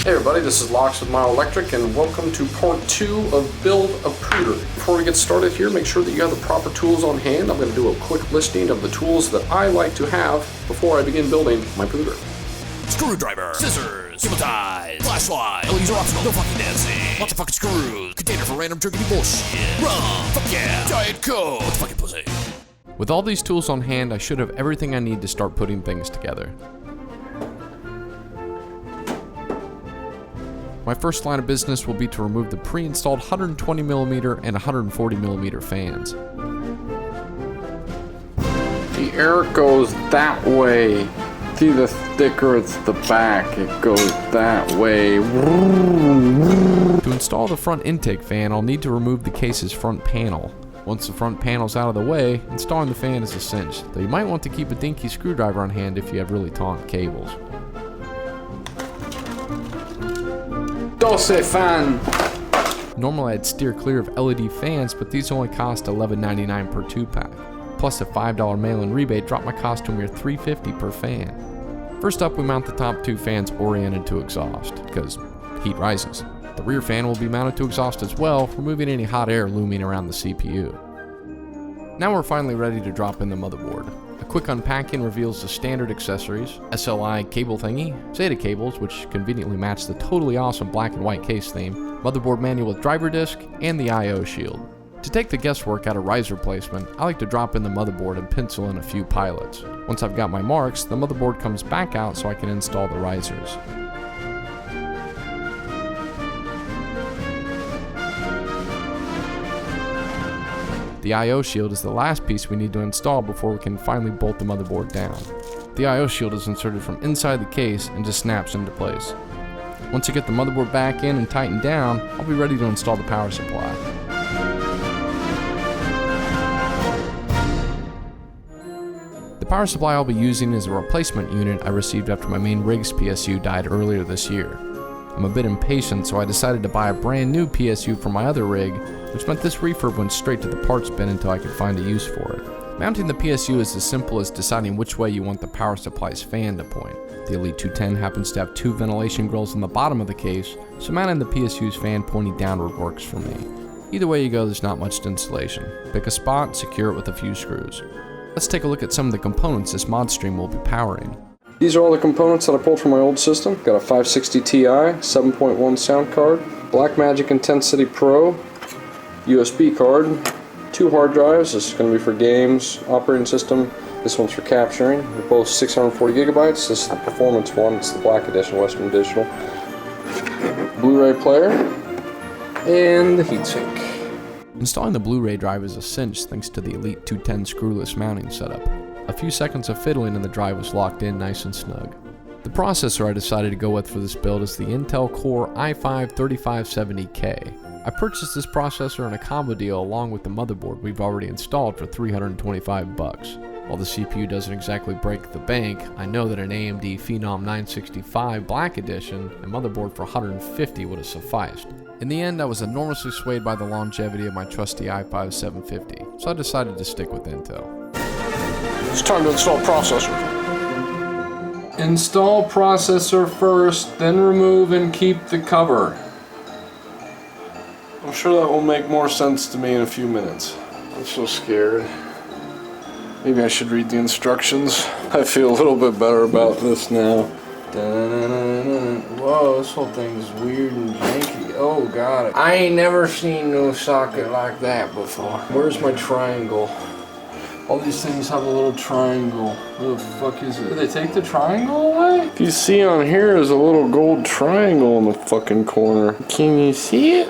Hey everybody, this is Lox with Myoelectric and welcome to part 2 of Build a PUTER. Before we get started here, make sure that you have the proper tools on hand. I'm going to do a quick listing of the tools that I like to have before I begin building my PUTER. Screwdriver, scissors, cable ties, flashlight, LEDs are optional, no fucking dancing, lots of fucking screws, container for random jerky bullshit, rum, fuck yeah, giant coat, what's fucking pussy. With all these tools on hand, I should have everything I need to start putting things together. My first line of business will be to remove the pre-installed 120mm and 140mm fans. The air goes that way. See the sticker, it's the back. It goes that way. To install the front intake fan, I'll need to remove the case's front panel. Once the front panel's out of the way, installing the fan is a cinch, though you might want to keep a dinky screwdriver on hand if you have really taut cables. Doce fan! Normally I'd steer clear of LED fans, but these only cost $11.99 per 2-pack. Plus a $5 mail-in rebate dropped my cost to a mere $3.50 per fan. First up, we mount the top 2 fans oriented to exhaust, because heat rises. The rear fan will be mounted to exhaust as well, removing any hot air looming around the CPU. Now we're finally ready to drop in the motherboard. A quick unpacking reveals the standard accessories, SLI cable thingy, SATA cables, which conveniently match the totally awesome black and white case theme, motherboard manual with driver disc, and the I/O shield. To take the guesswork out of riser placement, I like to drop in the motherboard and pencil in a few pilots. Once I've got my marks, the motherboard comes back out so I can install the risers. The I/O shield is the last piece we need to install before we can finally bolt the motherboard down. The I/O shield is inserted from inside the case and just snaps into place. Once I get the motherboard back in and tightened down, I'll be ready to install the power supply. The power supply I'll be using is a replacement unit I received after my main rig's PSU died earlier this year. I'm a bit impatient, so I decided to buy a brand new PSU for my other rig, which meant this refurb went straight to the parts bin until I could find a use for it. Mounting the PSU is as simple as deciding which way you want the power supply's fan to point. The Elite 210 happens to have 2 ventilation grills on the bottom of the case, so mounting the PSU's fan pointing downward works for me. Either way you go, there's not much to installation. Pick a spot, secure it with a few screws. Let's take a look at some of the components this mod stream will be powering. These are all the components that I pulled from my old system. Got a 560 Ti, 7.1 sound card, Blackmagic Intensity Pro, USB card, 2 hard drives. This is going to be for games, operating system. This one's for capturing. They're both 640 gigabytes. This is the performance one. It's the black edition, Western Digital. Blu-ray player, and the heatsink. Installing the Blu-ray drive is a cinch thanks to the Elite 210 screwless mounting setup. A few seconds of fiddling and the drive was locked in nice and snug. The processor I decided to go with for this build is the Intel Core i5-3570K. I purchased this processor in a combo deal along with the motherboard we've already installed for $325. While the CPU doesn't exactly break the bank, I know that an AMD Phenom 965 Black Edition and motherboard for $150 would have sufficed. In the end, I was enormously swayed by the longevity of my trusty i5-750, so I decided to stick with Intel. It's time to install processor. Install processor first, then remove and keep the cover. I'm sure that will make more sense to me in a few minutes. I'm so scared. Maybe I should read the instructions. I feel a little bit better about this now. Whoa, this whole thing is weird and janky. Oh god, I ain't never seen no socket like that before. Where's my triangle? All these things have a little triangle. Where the fuck is it? Did they take the triangle away? If you see on here is a little gold triangle in the fucking corner. Can you see it?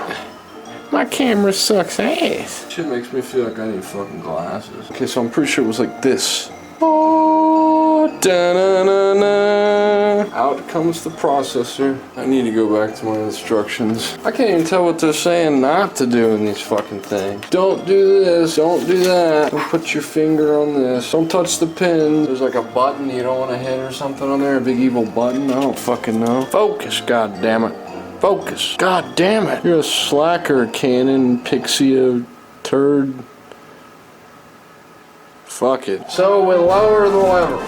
My camera sucks ass. Shit makes me feel like I need fucking glasses. Okay, so I'm pretty sure it was like this. Oh, da-na-na-na. Out comes the processor. I need to go back to my instructions. I can't even tell what they're saying not to do in these fucking things. Don't do this, don't do that. Don't put your finger on this. Don't touch the pin. There's like a button you don't want to hit or something on there, a big evil button. I don't fucking know. Focus, god damn it. Focus. God damn it. You're a slacker, Canon, Pixie, turd. Fuck it. So we lower the lever.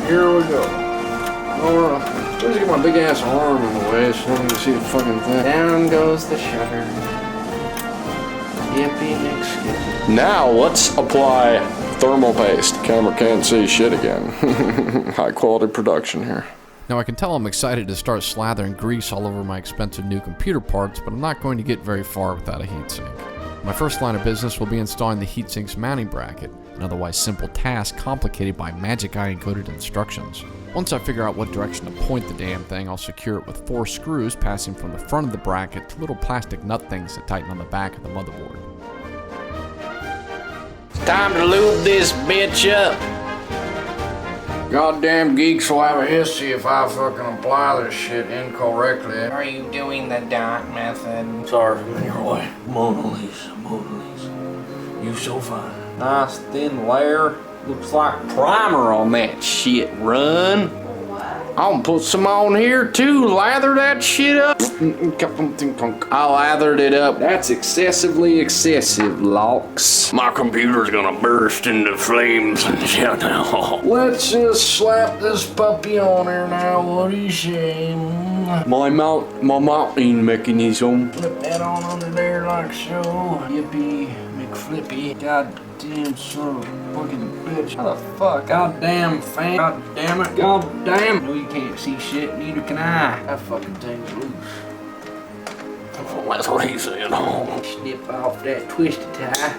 Here we go. Lower up. Where's get my big ass arm in the way so I don't even see the fucking thing? Down goes the shutter. Yippee mix. Now let's apply thermal paste. Camera can't see shit again. High quality production here. Now I can tell I'm excited to start slathering grease all over my expensive new computer parts, but I'm not going to get very far without a heatsink. My first line of business will be installing the heatsink's mounting bracket, an otherwise simple task complicated by magic eye encoded instructions. Once I figure out what direction to point the damn thing, I'll secure it with 4 screws passing from the front of the bracket to little plastic nut things that tighten on the back of the motherboard. Time to lube this bitch up. Goddamn geeks will have a history if I fucking apply this shit incorrectly. Are you doing the dot method? Sorry, from your way. Mona Lisa, Mona Lisa. You so fine. Nice thin layer. Looks like primer on that shit, Run. I'm gonna put some on here too. Lather that shit up. I lathered it up. That's excessively excessive, Lox. My computer's gonna burst into flames and shit now. Let's just slap this puppy on here now. What do you say? My mounting mechanism. Flip that on under there like so. Yippee McFlippy. Goddamn son of a fucking bitch. How the fuck? Goddamn fan. God damn it. God damn. No, you can't see shit. Neither can I. That fucking thing's loose. That's what he said. Snip off that twisted tie.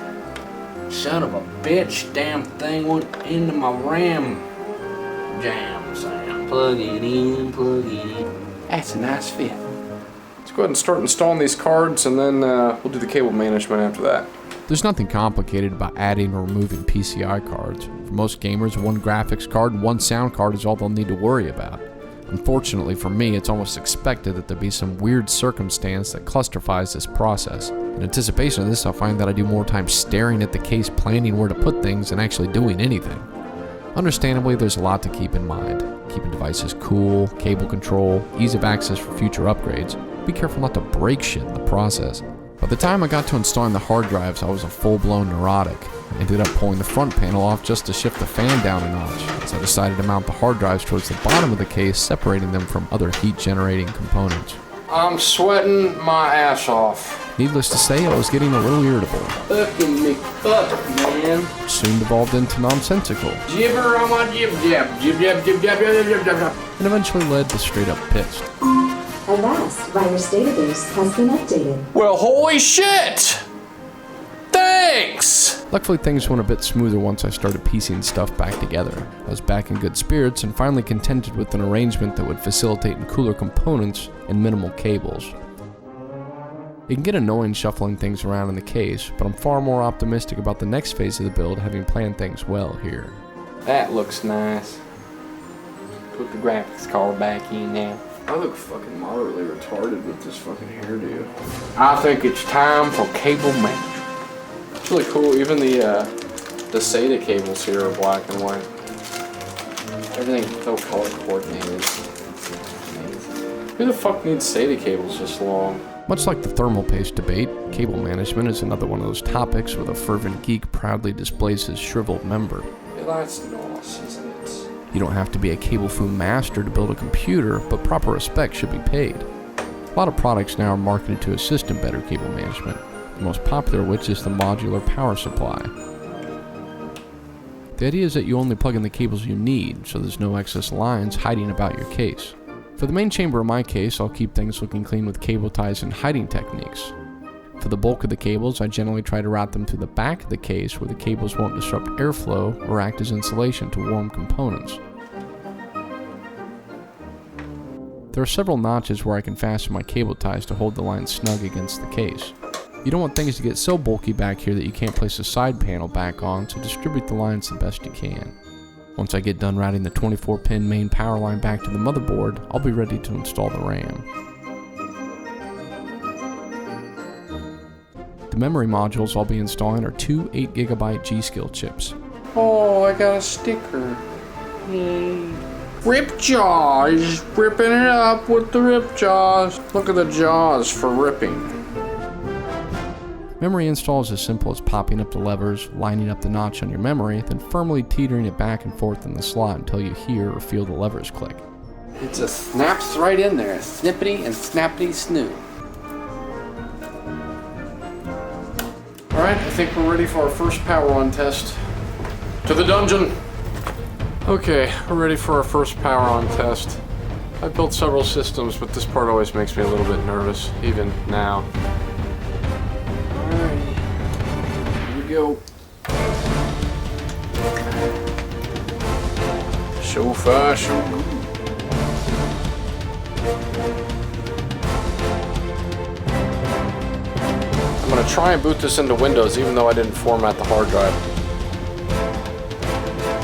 Son of a bitch. Damn thing went into my RAM jam, Sam. Plug it in, plug it in. That's a nice fit. Let's go ahead and start installing these cards, and then we'll do the cable management after that. There's nothing complicated about adding or removing PCI cards. For most gamers, one graphics card and one sound card is all they'll need to worry about. Unfortunately for me, it's almost expected that there be some weird circumstance that clusterfies this process. In anticipation of this, I'll find that I do more time staring at the case planning where to put things than actually doing anything. Understandably, there's a lot to keep in mind. Keeping devices cool, cable control, ease of access for future upgrades. Be careful not to break shit in the process. By the time I got to installing the hard drives, I was a full-blown neurotic. I ended up pulling the front panel off just to shift the fan down a notch, as I decided to mount the hard drives towards the bottom of the case, separating them from other heat-generating components. I'm sweating my ass off. Needless to say, I was getting a little irritable. Fucking McFuck, man. Soon devolved into nonsensical. Jibber on my jib-jab. Jib-jab, jib-jab, jib-jab. And eventually led to straight-up pissed. Alas, virus database has been updated. Well, holy shit! Thanks! Luckily, things went a bit smoother once I started piecing stuff back together. I was back in good spirits and finally contented with an arrangement that would facilitate cooler components and minimal cables. It can get annoying shuffling things around in the case, but I'm far more optimistic about the next phase of the build, having planned things well here. That looks nice. Put the graphics card back in now. I look fucking moderately retarded with this fucking hairdo. I think it's time for cable management. It's really cool. Even the SATA cables here are black and white. Everything's so color coordinated. Who the fuck needs SATA cables this long? Much like the thermal paste debate, cable management is another one of those topics where the fervent geek proudly displays his shriveled member. Yeah, that's nice, isn't it? You don't have to be a cable fu master to build a computer, but proper respect should be paid. A lot of products now are marketed to assist in better cable management, the most popular of which is the modular power supply. The idea is that you only plug in the cables you need, so there's no excess lines hiding about your case. For the main chamber of my case, I'll keep things looking clean with cable ties and hiding techniques. For the bulk of the cables, I generally try to route them through the back of the case where the cables won't disrupt airflow or act as insulation to warm components. There are several notches where I can fasten my cable ties to hold the line snug against the case. You don't want things to get so bulky back here that you can't place a side panel back on, so distribute the lines the best you can. Once I get done routing the 24-pin main power line back to the motherboard, I'll be ready to install the RAM. The memory modules I'll be installing are two 8GB G-Skill chips. Oh, I got a sticker. Yay. Rip Jaws. Ripping it up with the Rip Jaws. Look at the jaws for ripping. Memory install is as simple as popping up the levers, lining up the notch on your memory, then firmly teetering it back and forth in the slot until you hear or feel the levers click. It just snaps right in there. Snippety and snappity snoo. Alright, I think we're ready for our first power on test. To the dungeon! Okay, we're ready for our first power on test. I've built several systems, but this part always makes me a little bit nervous, even now. Alright, here we go. So far, so good. I'm gonna try and boot this into Windows, even though I didn't format the hard drive.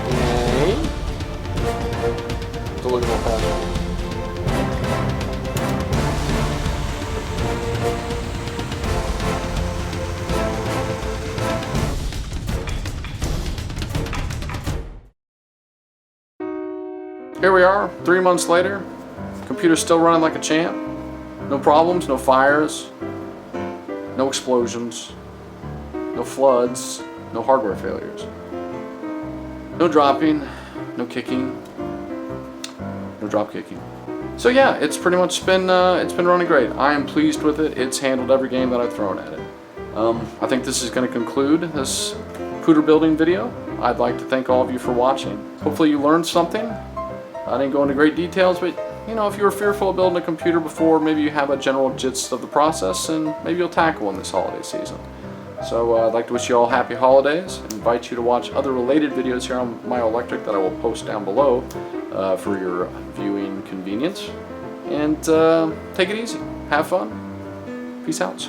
Okay. To look at my password. Here we are, 3 months later. Computer's still running like a champ. No problems, no fires, no explosions, no floods, no hardware failures. No dropping, no kicking, no drop kicking. So yeah, it's pretty much been running great. I am pleased with it. It's handled every game that I've thrown at it. I think this is going to conclude this PUTER building video. I'd like to thank all of you for watching. Hopefully you learned something. I didn't go into great details, but you know, if you were fearful of building a computer before, maybe you have a general gist of the process, and maybe you'll tackle one this holiday season. So I'd like to wish you all happy holidays, and invite you to watch other related videos here on Myoelectric that I will post down below for your viewing convenience. And take it easy. Have fun. Peace out.